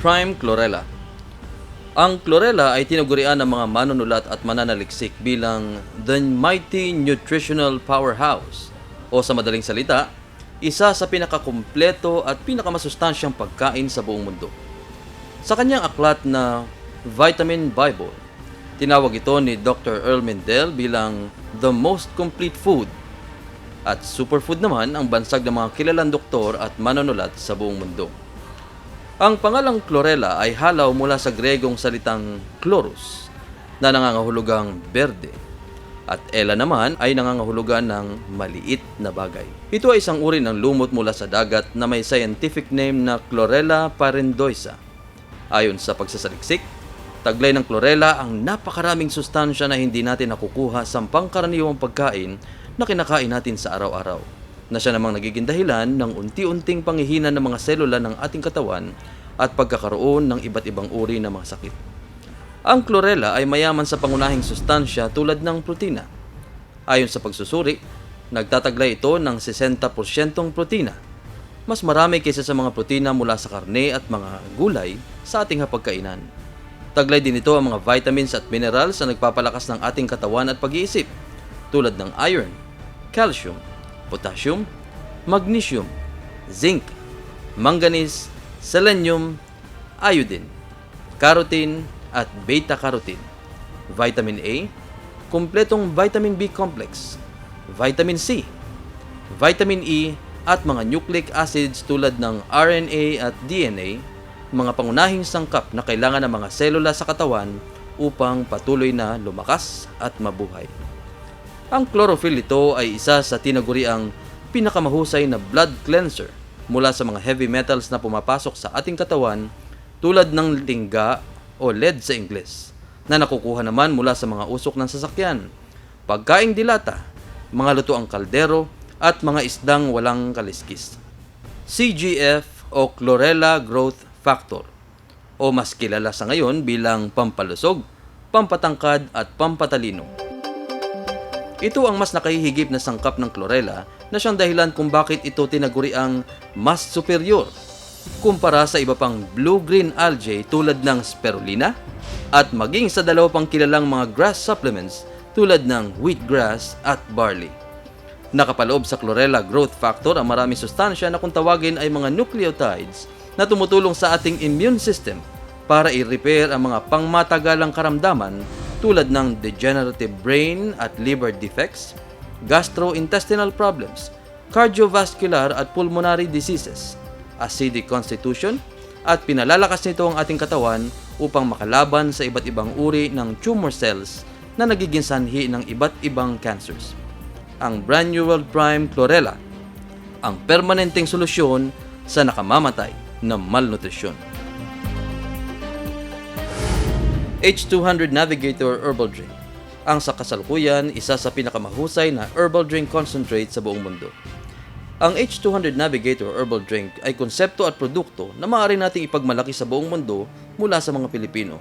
Prime Chlorella. Ang chlorella ay tinagurian ng mga manunulat at mananaliksik bilang the mighty nutritional powerhouse o sa madaling salita, isa sa pinakakumpleto at pinakamasustansyang pagkain sa buong mundo. Sa kanyang aklat na Vitamin Bible, tinawag ito ni Dr. Earl Mendel bilang the most complete food at superfood naman ang bansag ng mga kilalang doktor at manunulat sa buong mundo. Ang pangalang chlorella ay halaw mula sa Gregong salitang chloros na nangangahulugang berde at ella naman ay nangangahulugan ng maliit na bagay. Ito ay isang uri ng lumot mula sa dagat na may scientific name na Chlorella parendoisa. Ayon sa pagsasaliksik, taglay ng chlorella ang napakaraming sustansya na hindi natin nakukuha sa pangkaraniwang pagkain na kinakain natin sa araw-araw, na siya namang nagiging dahilan ng unti-unting panghihina ng mga selula ng ating katawan at pagkakaroon ng iba't ibang uri ng mga sakit. Ang chlorella ay mayaman sa pangunahing sustansya tulad ng protina. Ayon sa pagsusuri, nagtataglay ito ng 60% protina. Mas marami kaysa sa mga protina mula sa karne at mga gulay sa ating hapagkainan. Taglay din ito ang mga vitamins at minerals na nagpapalakas ng ating katawan at pag-iisip, tulad ng iron, calcium, potassium, magnesium, zinc, manganese, selenium, iodine, carotene at beta-carotene, vitamin A, kumpletong vitamin B complex, vitamin C, vitamin E at mga nucleic acids tulad ng RNA at DNA, mga pangunahing sangkap na kailangan ng mga selula sa katawan upang patuloy na lumakas at mabuhay. Ang chlorophyll ito ay isa sa tinaguriang pinakamahusay na blood cleanser mula sa mga heavy metals na pumapasok sa ating katawan tulad ng lingga o lead sa Ingles, na nakukuha naman mula sa mga usok ng sasakyan, pagkaing dilata, mga lutoang kaldero at mga isdang walang kaliskis. CGF o Chlorella Growth Factor o mas kilala sa ngayon bilang pampalusog, pampatangkad at pampatalino. Ito ang mas nakahihigip na sangkap ng chlorella na siyang dahilan kung bakit ito tinaguri ang mas superior kumpara sa iba pang blue-green algae tulad ng spirulina at maging sa dalawa pang kilalang mga grass supplements tulad ng wheatgrass at barley. Nakapaloob sa chlorella growth factor ang maraming sustansya na kung tawagin ay mga nucleotides na tumutulong sa ating immune system para i-repair ang mga pangmatagalang karamdaman tulad ng degenerative brain at liver defects, gastrointestinal problems, cardiovascular at pulmonary diseases, acidic constitution, at pinalalakas nito ang ating katawan upang makalaban sa iba't ibang uri ng tumor cells na nagiging sanhi ng iba't ibang cancers. Ang Brand New World Prime Chlorella, ang permanenteng solusyon sa nakamamatay na malnutrisyon. H200 Navigator Herbal Drink. Ang sa kasalukuyan, isa sa pinakamahusay na herbal drink concentrate sa buong mundo. Ang H200 Navigator Herbal Drink ay konsepto at produkto na maaari nating ipagmalaki sa buong mundo mula sa mga Pilipino.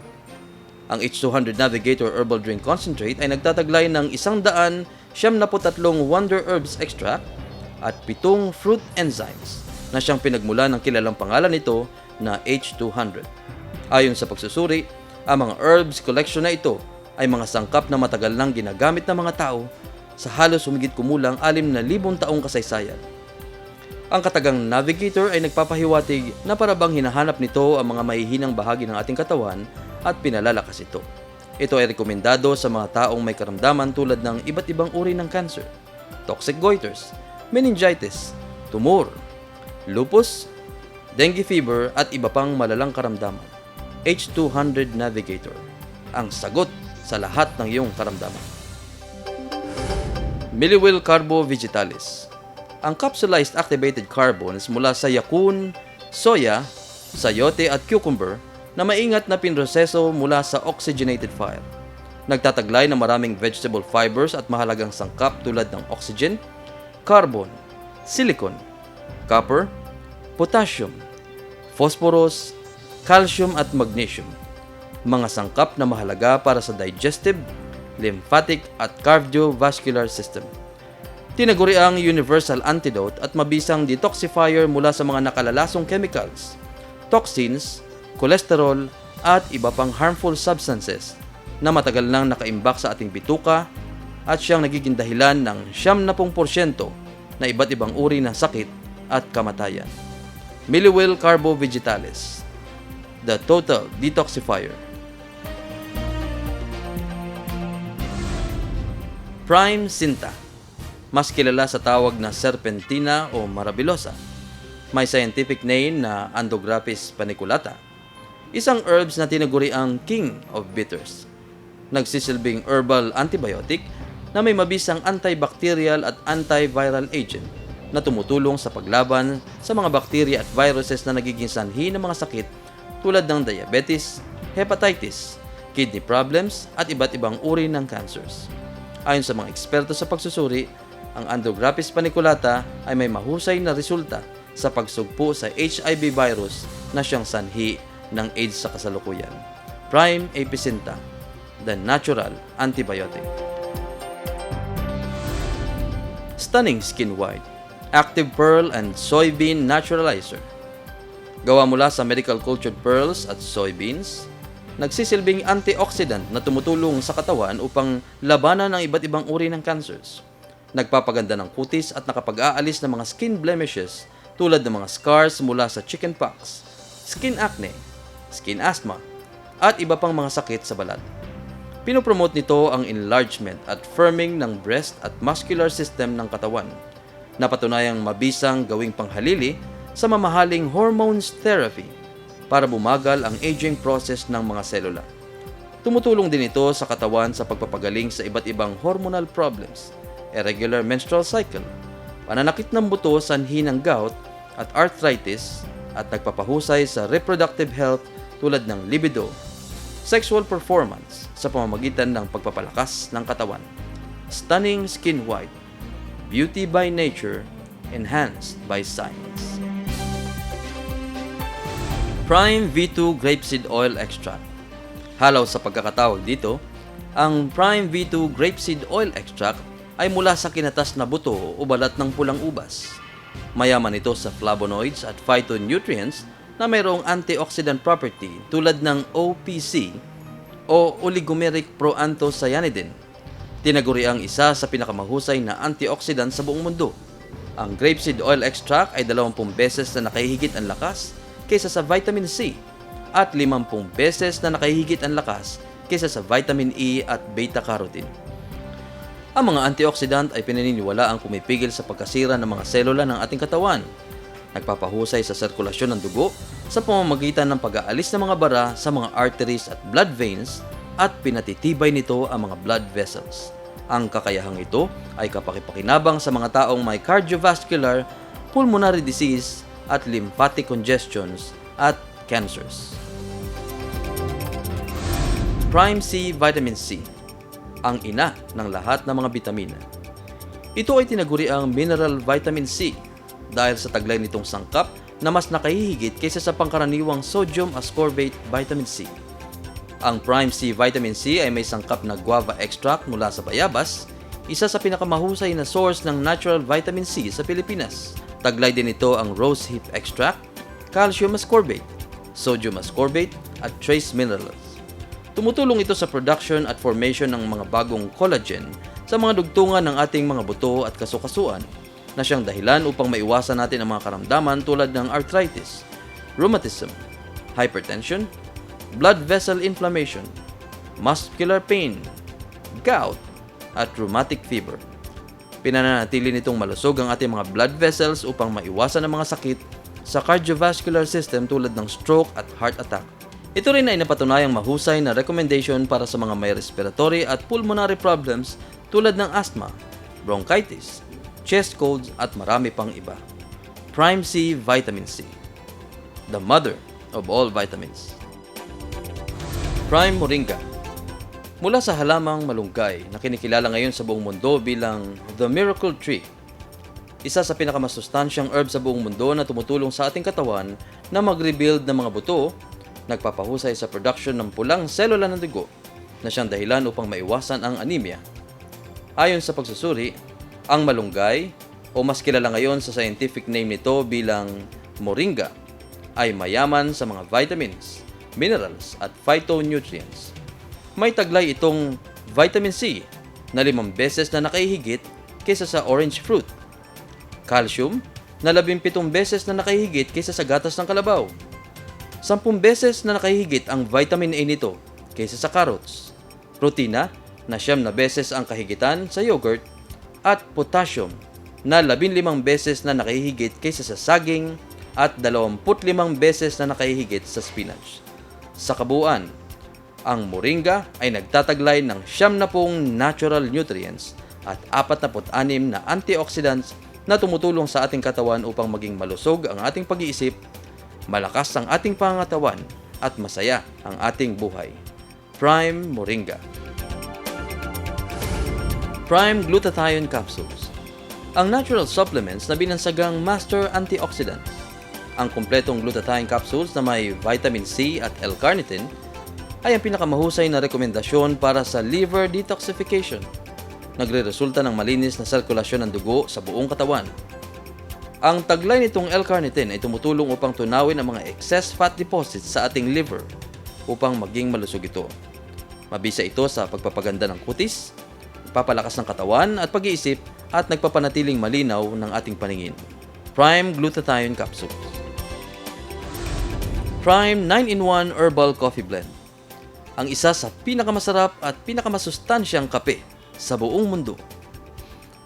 Ang H200 Navigator Herbal Drink Concentrate ay nagtataglay ng 173 Wonder Herbs Extract at 7 fruit enzymes na siyang pinagmula ng kilalang pangalan nito na H200. Ayon sa pagsusuri, ang mga herbs collection na ito ay mga sangkap na matagal nang ginagamit ng mga tao sa halos humigit kumulang 6,000 taong kasaysayan. Ang katagang Navigator ay nagpapahiwatig na parabang hinahanap nito ang mga mahihinang bahagi ng ating katawan at pinalalakas ito. Ito ay rekomendado sa mga taong may karamdaman tulad ng iba't ibang uri ng cancer, toxic goiters, meningitis, tumor, lupus, dengue fever at iba pang malalang karamdaman. H200 Navigator, ang sagot sa lahat ng iyong karamdaman. Miliwil Carbo Vegetalis. Ang capsulized activated carbons mula sa yakun, soya, sayote at cucumber na maingat na pinroseso mula sa oxygenated fire. Nagtataglay ng maraming vegetable fibers at mahalagang sangkap tulad ng oxygen, carbon, silicon, copper, potassium, phosphorus, calcium at magnesium, mga sangkap na mahalaga para sa digestive, lymphatic at cardiovascular system. Tinaguri ang universal antidote at mabisang detoxifier mula sa mga nakalalasong chemicals, toxins, cholesterol, at iba pang harmful substances na matagal nang nakaimbak sa ating bituka at siyang nagiging dahilan ng 70% na iba't ibang uri ng sakit at kamatayan. Miliwil Carbo Vegetalis, the total detoxifier. Prime Sinta, mas kilala sa tawag na Serpentina o Maravillosa. May scientific name na Andrographis paniculata. Isang herbs na tinaguri ang King of Bitters. Nagsisilbing herbal antibiotic na may mabisang antibacterial at antiviral agent na tumutulong sa paglaban sa mga bakterya at viruses na nagiging sanhi ng mga sakit tulad ng diabetes, hepatitis, kidney problems at iba't ibang uri ng cancers. Ayon sa mga eksperto sa pagsusuri, ang Andrographis paniculata ay may mahusay na resulta sa pagsugpo sa HIV virus na siyang sanhi ng AIDS sa kasalukuyan. Prime Apicinta, the natural antibiotic. Stunning Skin White, Active Pearl and Soybean Naturalizer. Gawa mula sa medical cultured pearls at soybeans, nagsisilbing antioxidant na tumutulong sa katawan upang labanan ang iba't ibang uri ng cancers. Nagpapaganda ng kutis at nakapag-aalis ng mga skin blemishes tulad ng mga scars mula sa chickenpox, skin acne, skin asthma, at iba pang mga sakit sa balat. Pinopromote nito ang enlargement at firming ng breast at muscular system ng katawan, na patunayang mabisang gawing panghalili sa mamahaling hormones therapy para bumagal ang aging process ng mga selula. Tumutulong din ito sa katawan sa pagpapagaling sa iba't ibang hormonal problems, irregular menstrual cycle, pananakit ng buto sanhi ng gout at arthritis, at nagpapahusay sa reproductive health tulad ng libido, sexual performance sa pamamagitan ng pagpapalakas ng katawan. Stunning Skin White, beauty by nature, enhanced by science. Prime V2 Grapeseed Oil Extract. Halaw sa pagkakatawag dito, ang Prime V2 Grapeseed Oil Extract ay mula sa kinatas na buto o balat ng pulang ubas. Mayaman ito sa flavonoids at phytonutrients na mayroong antioxidant property tulad ng OPC o oligomeric proanthocyanidin. Tinaguri ang isa sa pinakamahusay na antioxidant sa buong mundo. Ang grapeseed oil extract ay 20 beses na nakahihigit ang lakas kaysa sa vitamin C at 50 beses na nakahihigit ang lakas kaysa sa vitamin E at beta-carotene. Ang mga antioxidant ay pinaniniwala ang pumipigil sa pagkasira ng mga selula ng ating katawan, nagpapahusay sa sirkulasyon ng dugo sa pamamagitan ng pag-aalis ng mga bara sa mga arteries at blood veins, at pinatitibay nito ang mga blood vessels. Ang kakayahang ito ay kapakipakinabang sa mga taong may cardiovascular, pulmonary disease, at lymphatic congestions at cancers. Prime C Vitamin C, ang ina ng lahat ng mga bitamina. Ito ay tinaguri ang mineral vitamin C dahil sa taglay nitong sangkap na mas nakahihigit kaysa sa pangkaraniwang sodium ascorbate vitamin C. Ang Prime C Vitamin C ay may sangkap na guava extract mula sa bayabas, isa sa pinakamahusay na source ng natural vitamin C sa Pilipinas. Taglay din ito ang rosehip extract, calcium ascorbate, sodium ascorbate, at trace minerals. Tumutulong ito sa production at formation ng mga bagong collagen sa mga dugtungan ng ating mga buto at kasukasuan, na siyang dahilan upang maiwasan natin ang mga karamdaman tulad ng arthritis, rheumatism, hypertension, blood vessel inflammation, muscular pain, gout, at rheumatic fever. Pinananatili nitong malusog ang ating mga blood vessels upang maiwasan ang mga sakit sa cardiovascular system tulad ng stroke at heart attack. Ito rin ay napatunayang mahusay na recommendation para sa mga may respiratory at pulmonary problems tulad ng asthma, bronchitis, chest colds, at marami pang iba. Prime C Vitamin C, the mother of all vitamins. Prime Moringa, mula sa halamang malunggay na kinikilala ngayon sa buong mundo bilang The Miracle Tree. Isa sa pinakamasustansyang herb sa buong mundo na tumutulong sa ating katawan na mag-rebuild ng mga buto, nagpapahusay sa production ng pulang selula ng dugo na siyang dahilan upang maiwasan ang anemia. Ayon sa pagsusuri, ang malunggay, o mas kilala ngayon sa scientific name nito bilang moringa, ay mayaman sa mga vitamins, minerals at phytonutrients. May taglay itong vitamin C na 5 beses na nakahigit kaysa sa orange fruit, calcium na 17 beses na nakahigit kaysa sa gatas ng kalabaw, 10 beses na nakahigit ang vitamin A nito kaysa sa carrots, protina na 9 beses ang kahigitan sa yogurt, at potassium na 15 beses na nakahigit kaysa sa saging at 25 beses na nakahigit sa spinach. Sa kabuuan, ang moringa ay nagtataglay ng 70 natural nutrients at 46 na antioxidants na tumutulong sa ating katawan upang maging malusog ang ating pag-iisip, malakas ang ating pangangatawan at masaya ang ating buhay. Prime Moringa. Prime Glutathione Capsules. Ang natural supplements na binansagang master antioxidants. Ang kumpletong glutathione capsules na may vitamin C at L-carnitine ay ang pinakamahusay na rekomendasyon para sa liver detoxification. Nagre-resulta ng malinis na sirkulasyon ng dugo sa buong katawan. Ang taglay nitong L-carnitine ay tumutulong upang tunawin ang mga excess fat deposits sa ating liver upang maging malusog ito. Mabisa ito sa pagpapaganda ng kutis, papalakas ng katawan at pag-iisip at nagpapanatiling malinaw ng ating paningin. Prime Glutathione Capsules. Prime 9-in-1 Herbal Coffee Blend. Ang isa sa pinakamasarap at pinakamasustansyang kape sa buong mundo.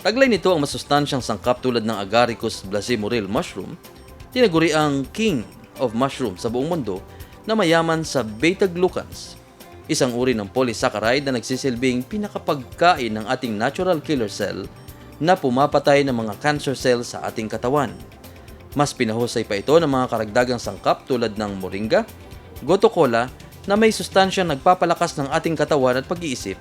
Taglay nito ang masustansyang sangkap tulad ng Agaricus blazimuril mushroom, tinaguri ang king of mushroom sa buong mundo na mayaman sa beta-glucans, isang uri ng polysaccharide na nagsisilbing pinakapagkain ng ating natural killer cell na pumapatay ng mga cancer cells sa ating katawan. Mas pinahusay pa ito ng mga karagdagang sangkap tulad ng moringa, gotu kola na may sustansyang nagpapalakas ng ating katawan at pag-iisip,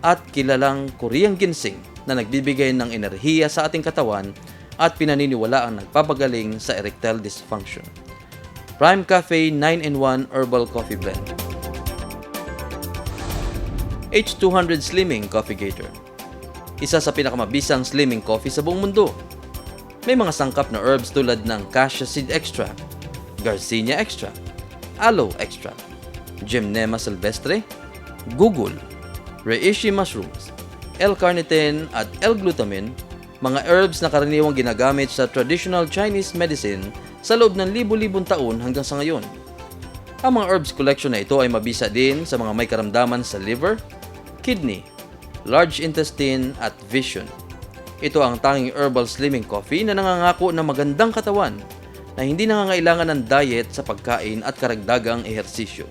at kilalang Korean ginseng na nagbibigay ng enerhiya sa ating katawan at pinaniniwala ang nagpapagaling sa erectile dysfunction. Prime Cafe 9-in-1 Herbal Coffee Blend. H200 Slimming Coffee Gator. Isa sa pinakamabisang slimming coffee sa buong mundo. May mga sangkap na herbs tulad ng cassia seed extract, garcinia extract, aloe extract, Gymnema sylvestre, gugol, reishi mushrooms, L-carnitine at L-glutamine, mga herbs na karaniwang ginagamit sa traditional Chinese medicine sa loob ng libu-libong taon hanggang sa ngayon. Ang mga herbs collection na ito ay mabisa din sa mga may karamdaman sa liver, kidney, large intestine at vision. Ito ang tanging herbal slimming coffee na nangangako ng magandang katawan na hindi nangangailangan ng diet sa pagkain at karagdagang ehersisyo.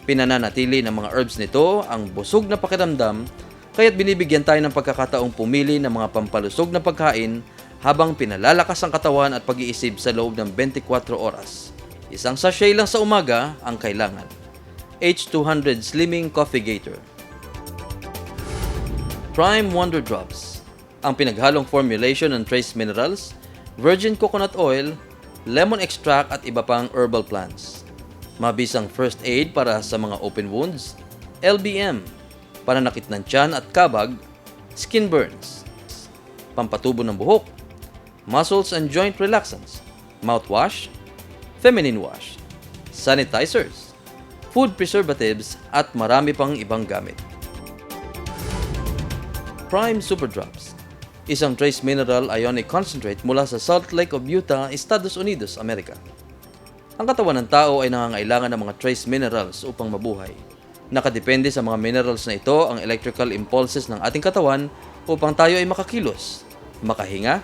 Pinananatili ng mga herbs nito ang busog na pakiramdam, kaya't binibigyan tayo ng pagkakataong pumili ng mga pampalusog na pagkain habang pinalalakas ang katawan at pag-iisip sa loob ng 24 oras. Isang sachet lang sa umaga ang kailangan. H200 Slimming Coffee Gator. Prime Wonder Drops. Ang pinaghalong formulation ng trace minerals, virgin coconut oil, lemon extract at iba pang herbal plants. Mabisang first aid para sa mga open wounds, LBM, pananakit ng tiyan at kabag, skin burns, pampatubo ng buhok, muscles and joint relaxants, mouthwash, feminine wash, sanitizers, food preservatives at marami pang ibang gamit. Prime Super Drops. Isang trace mineral ionic concentrate mula sa Salt Lake of Utah, Estados Unidos, Amerika. Ang katawan ng tao ay nangangailangan ng mga trace minerals upang mabuhay. Nakadepende sa mga minerals na ito ang electrical impulses ng ating katawan upang tayo ay makakilos, makahinga,